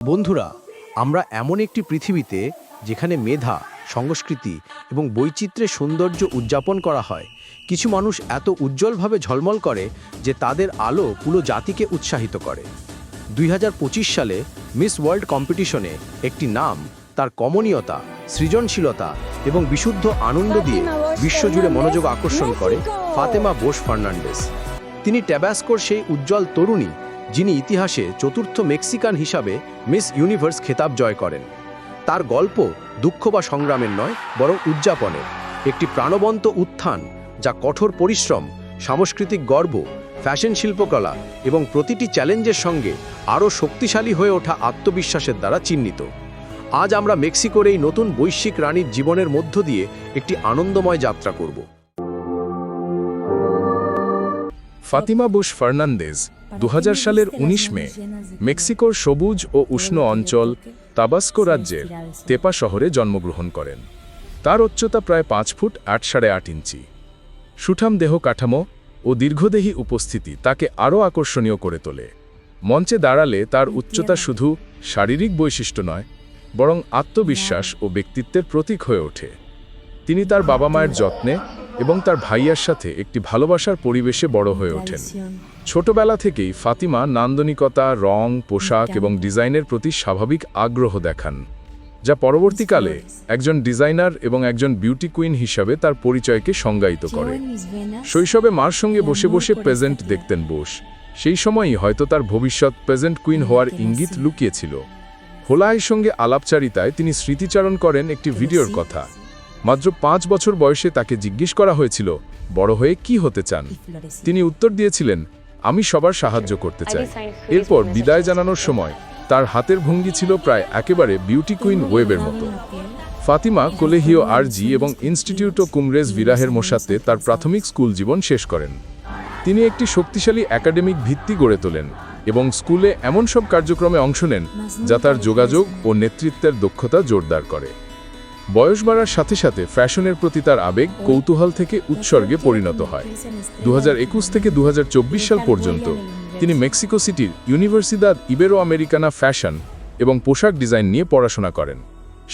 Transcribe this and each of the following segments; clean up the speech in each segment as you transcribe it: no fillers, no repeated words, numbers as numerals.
বন্ধুরা, আমরা এমন একটি পৃথিবীতে যেখানে মেধা, সংস্কৃতি এবং বৈচিত্র্যের সৌন্দর্য উদযাপন করা হয়। কিছু মানুষ এত উজ্জ্বলভাবে ঝলমল করে যে তাদের আলো পুরো জাতিকে উৎসাহিত করে। 2025 সালে মিস ওয়ার্ল্ড কম্পিটিশনে একটি নাম তার কমনীয়তা, সৃজনশীলতা এবং বিশুদ্ধ আনন্দ দিয়ে বিশ্বজুড়ে মনোযোগ আকর্ষণ করে ফাতেমা বোস ফার্নান্ডেজ। তিনি ট্যাবাস্কোর সেই উজ্জ্বল তরুণী যিনি ইতিহাসে চতুর্থ মেক্সিকান হিসাবে মিস ইউনিভার্স খেতাব জয় করেন। তার গল্প দুঃখ বা সংগ্রামের নয়, বরং উদযাপনের একটি প্রাণবন্ত উত্থান, যা কঠোর পরিশ্রম, সাংস্কৃতিক গর্ব, ফ্যাশন শিল্পকলা এবং প্রতিটি চ্যালেঞ্জের সঙ্গে আরও শক্তিশালী হয়ে ওঠা আত্মবিশ্বাসের দ্বারা চিহ্নিত। আজ আমরা মেক্সিকোর এই নতুন বৈশ্বিক রানীর জীবনের মধ্য দিয়ে একটি আনন্দময় যাত্রা করব। ফাতিমা বুশ ফার্নান্দেজ 2000 সালের 19 মে মেক্সিকোর সবুজ ও উষ্ণ অঞ্চল তাবাস্কো রাজ্যের তেপা শহরে জন্মগ্রহণ করেন। তার উচ্চতা প্রায় 5 ফুট 8.5 ইঞ্চি। সুঠাম দেহ কাঠামো ও দীর্ঘদেহী উপস্থিতি তাকে আরও আকর্ষণীয় করে তোলে। মঞ্চে দাঁড়ালে তার উচ্চতা শুধু শারীরিক বৈশিষ্ট্য নয়, বরং আত্মবিশ্বাস ও ব্যক্তিত্বের প্রতীক হয়ে ওঠে। তিনি তার বাবা মায়ের যত্নে এবং তার ভাইয়ার সাথে একটি ভালোবাসার পরিবেশে বড় হয়ে ওঠেন। ছোটবেলা থেকেই ফাতিমা নান্দনিকতা, রং, পোশাক এবং ডিজাইনের প্রতি স্বাভাবিক আগ্রহ দেখান, যা পরবর্তীকালে একজন ডিজাইনার এবং একজন বিউটি কুইন হিসাবে তার পরিচয়কে সংজ্ঞায়িত করে। শৈশবে মার সঙ্গে বসে বসে পেজেন্ট দেখতেন বোস। সেই সময়ই হয়তো তার ভবিষ্যৎ পেজেন্ট কুইন হওয়ার ইঙ্গিত লুকিয়েছিল। হোলাইয়ের সঙ্গে আলাপচারিতায় তিনি স্মৃতিচারণ করেন একটি ভিডিওর কথা। মাত্র 5 বছর বয়সে তাকে জিজ্ঞেস করা হয়েছিল, বড় হয়ে কি হতে চান? তিনি উত্তর দিয়েছিলেন, আমি সবার সাহায্য করতে চাই। এরপর বিদায় জানানোর সময় তার হাতের ভঙ্গি ছিল প্রায় একেবারে বিউটি কুইন ওয়েবের মতো। ফাতিমা কোলেহিও আরজি এবং ইনস্টিটিউটো কুমরেজ ভিরাহের মোসাতে তার প্রাথমিক স্কুল জীবন শেষ করেন। তিনি একটি শক্তিশালী একাডেমিক ভিত্তি গড়ে তোলেন এবং স্কুলে এমন সব কার্যক্রমে অংশ নেন যা তার যোগাযোগ ও নেতৃত্বের দক্ষতা জোরদার করে। বয়স বাড়ার সাথে সাথে ফ্যাশনের প্রতি তার আবেগ কৌতূহল থেকে উৎসর্গে পরিণত হয়। 2021 থেকে 2024 সাল পর্যন্ত তিনি মেক্সিকো সিটির ইউনিভার্সিদাদ ইবেরো আমেরিকানা ফ্যাশন এবং পোশাক ডিজাইন নিয়ে পড়াশোনা করেন।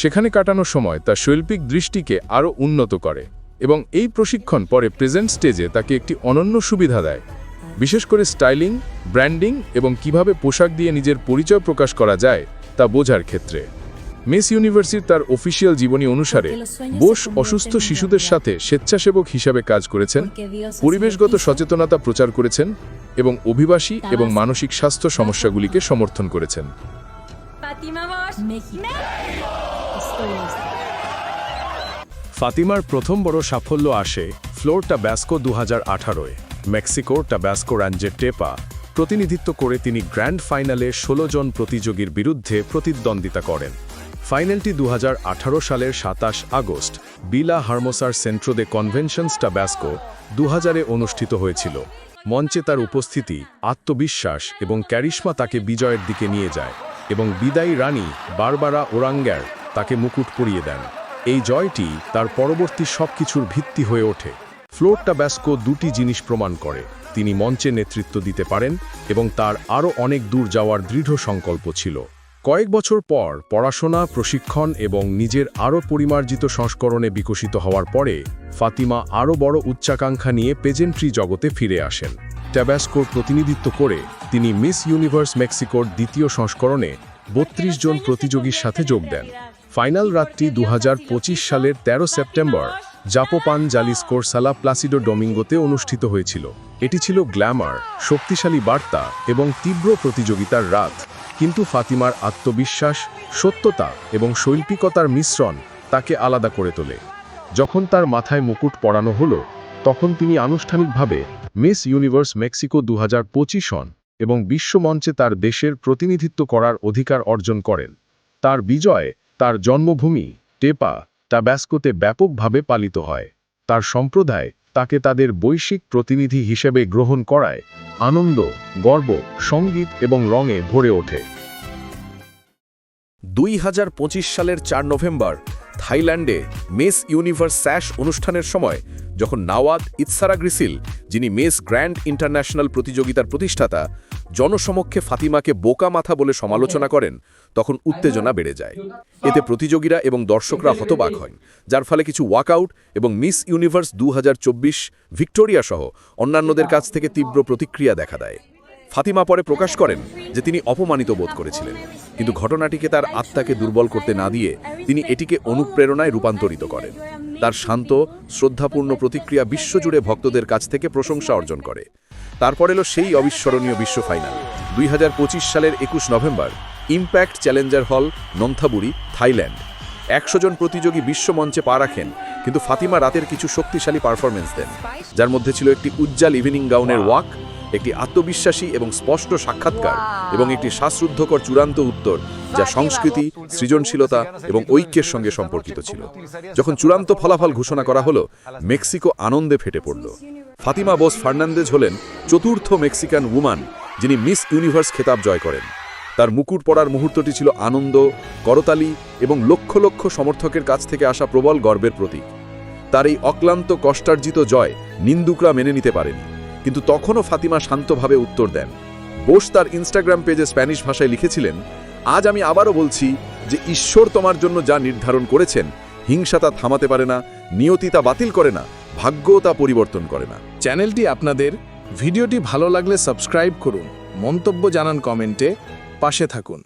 সেখানে কাটানোর সময় তার শৈল্পিক দৃষ্টিকে আরও উন্নত করে এবং এই প্রশিক্ষণ পরে প্রেজেন্ট স্টেজে তাকে একটি অনন্য সুবিধা দেয়, বিশেষ করে স্টাইলিং, ব্র্যান্ডিং এবং কিভাবে পোশাক দিয়ে নিজের পরিচয় প্রকাশ করা যায় তা বোঝার ক্ষেত্রে। মিস ইউনিভার্সিটি তার অফিসিয়াল জীবনী অনুসারে বোস অসুস্থ শিশুদের সাথে স্বেচ্ছাসেবক হিসাবে কাজ করেছেন, পরিবেশগত সচেতনতা প্রচার করেছেন এবং অভিবাসী এবং মানসিক স্বাস্থ্য সমস্যাগুলিকে সমর্থন করেছেন। ফাতিমার প্রথম বড় সাফল্য আসে ফ্লোর টাবাস্কো 2018-এ। মেক্সিকোর টাবাস্কো রাজ্যের টেপা প্রতিনিধিত্ব করে তিনি গ্র্যান্ড ফাইনালে 16 জন প্রতিযোগীর বিরুদ্ধে প্রতিদ্বন্দ্বিতা করেন। ফাইনালটি 2018 সালের 27 আগস্ট বিলা হার্মোসার সেন্ট্রো দে কনভেনশনস টাবাস্কো 2000-এ অনুষ্ঠিত হয়েছিল। মঞ্চে তার উপস্থিতি, আত্মবিশ্বাস এবং ক্যারিশমা তাকে বিজয়ের দিকে নিয়ে যায় এবং বিদায়ী রানী বারবারা ওরাঙ্গার তাকে মুকুট পরিয়ে দেন। এই জয়টি তার পরবর্তী সবকিছুর ভিত্তি হয়ে ওঠে। ফ্লোর টাবাস্কো দুটি জিনিস প্রমাণ করে: তিনি মঞ্চে নেতৃত্ব দিতে পারেন এবং তার আরও অনেক দূর যাওয়ার দৃঢ় সংকল্প ছিল। কয়েক বছর পর পড়াশোনা, প্রশিক্ষণ এবং নিজের আরও পরিমার্জিত সংস্করণে বিকশিত হওয়ার পরে ফাতিমা আরও বড় উচ্চাকাঙ্ক্ষা নিয়ে পেজেন্ট্রি জগতে ফিরে আসেন। টাবাস্কোর প্রতিনিধিত্ব করে তিনি মিস ইউনিভার্স মেক্সিকোর দ্বিতীয় সংস্করণে 32 জন প্রতিযোগীর সাথে যোগ দেন। ফাইনাল রাতটি 2025 সালের 13 সেপ্টেম্বর জাপোপান জালিস্কোর সালা প্লাসিডো ডোমিঙ্গোতে অনুষ্ঠিত হয়েছিল। এটি ছিল গ্ল্যামার, শক্তিশালী বার্তা এবং তীব্র প্রতিযোগিতার রাত, কিন্তু ফাতিমার আত্মবিশ্বাস, সত্যতা এবং শৈল্পিকতার মিশ্রণ তাকে আলাদা করে তোলে। যখন তার মাথায় মুকুট পরানো হলো, তখন তিনি আনুষ্ঠানিকভাবে মিস ইউনিভার্স মেক্সিকো 2025 হন এবং বিশ্বমঞ্চে তার দেশের প্রতিনিধিত্ব করার অধিকার অর্জন করেন। তার বিজয় তার জন্মভূমি টেপা টাবাস্কোতে ব্যাপকভাবে পালিত হয়। তার সম্প্রদায় তাকে তাদের বৈশ্বিক প্রতিনিধি হিসেবে গ্রহণ করায় আনন্দ, গর্ব, সঙ্গীত এবং রঙে ভরে ওঠে। 2025 সালের 4 নভেম্বর থাইল্যান্ডে মিস ইউনিভার্স স্যাশ অনুষ্ঠানের সময় যখন নাওয়াদ ইতসারাগ্রিসিল, যিনি মিস গ্র্যান্ড ইন্টারন্যাশনাল প্রতিযোগিতার প্রতিষ্ঠাতা, জনসমক্ষে ফাতিমাকে বোকা মাথা বলে সমালোচনা করেন, তখন উত্তেজনা বেড়ে যায়। এতে প্রতিযোগীরা এবং দর্শকরা হতবাক হয়, যার ফলে কিছু ওয়াকআউট এবং মিস ইউনিভার্স 2024 ভিক্টোরিয়া সহ অন্যান্যদের কাছ থেকে তীব্র প্রতিক্রিয়া দেখা দেয়। ফাতিমা পরে প্রকাশ করেন যে তিনি অপমানিত বোধ করেছিলেন, কিন্তু ঘটনাটিকে তার আত্মাকে দুর্বল করতে না দিয়ে তিনি এটিকে অনুপ্রেরণায় রূপান্তরিত করেন। তার শান্ত, শ্রদ্ধাপূর্ণ প্রতিক্রিয়া বিশ্বজুড়ে ভক্তদের কাছ থেকে প্রশংসা অর্জন করে। তারপর এলো সেই অবিস্মরণীয় বিশ্ব ফাইনাল 2025 সালের 21 নভেম্বর ইম্প্যাক্ট চ্যালেঞ্জার হল, নন্থাবুরি, থাইল্যান্ড। 100 জন প্রতিযোগী বিশ্বমঞ্চে পা রাখেন, কিন্তু ফাতিমা রাতের কিছু শক্তিশালী পারফরমেন্স দেন, যার মধ্যে ছিল একটি উজ্জ্বল ইভিনিং গাউনের ওয়াক, একটি আত্মবিশ্বাসী এবং স্পষ্ট সাক্ষাৎকার এবং একটি শ্বাসরুদ্ধকর চূড়ান্ত উত্তর, যা সংস্কৃতি, সৃজনশীলতা এবং ঐক্যের সঙ্গে সম্পর্কিত ছিল। যখন চূড়ান্ত ফলাফল ঘোষণা করা হলো, মেক্সিকো আনন্দে ফেটে পড়ল। ফাতিমা বোস ফার্নান্দেজ হলেন চতুর্থ মেক্সিকান উমান যিনি মিস ইউনিভার্স খেতাব জয় করেন। তার মুকুট পরার মুহূর্তটি ছিল আনন্দ, করতালি এবং লক্ষ লক্ষ সমর্থকের কাছ থেকে আসা প্রবল গর্বের প্রতীক। তার এই অক্লান্ত কষ্টার্জিত জয় নিন্দুকরা মেনে নিতে পারেনি, কিন্তু তখনও ফাতিমা শান্তভাবে উত্তর দেন। বোস তার ইনস্টাগ্রাম পেজে স্প্যানিশ ভাষায় লিখেছিলেন, আজ আমি আবারও বলছি যে ঈশ্বর তোমার জন্য যা নির্ধারণ করেছেন, হিংসা তা থামাতে পারে না, নিয়তি তা বাতিল করে না, ভাগ্যও তা পরিবর্তন করে না। চ্যানেলটি আপনাদের, ভিডিওটি ভালো লাগলে সাবস্ক্রাইব করুন, মন্তব্য জানান কমেন্টে, পাশে থাকুন।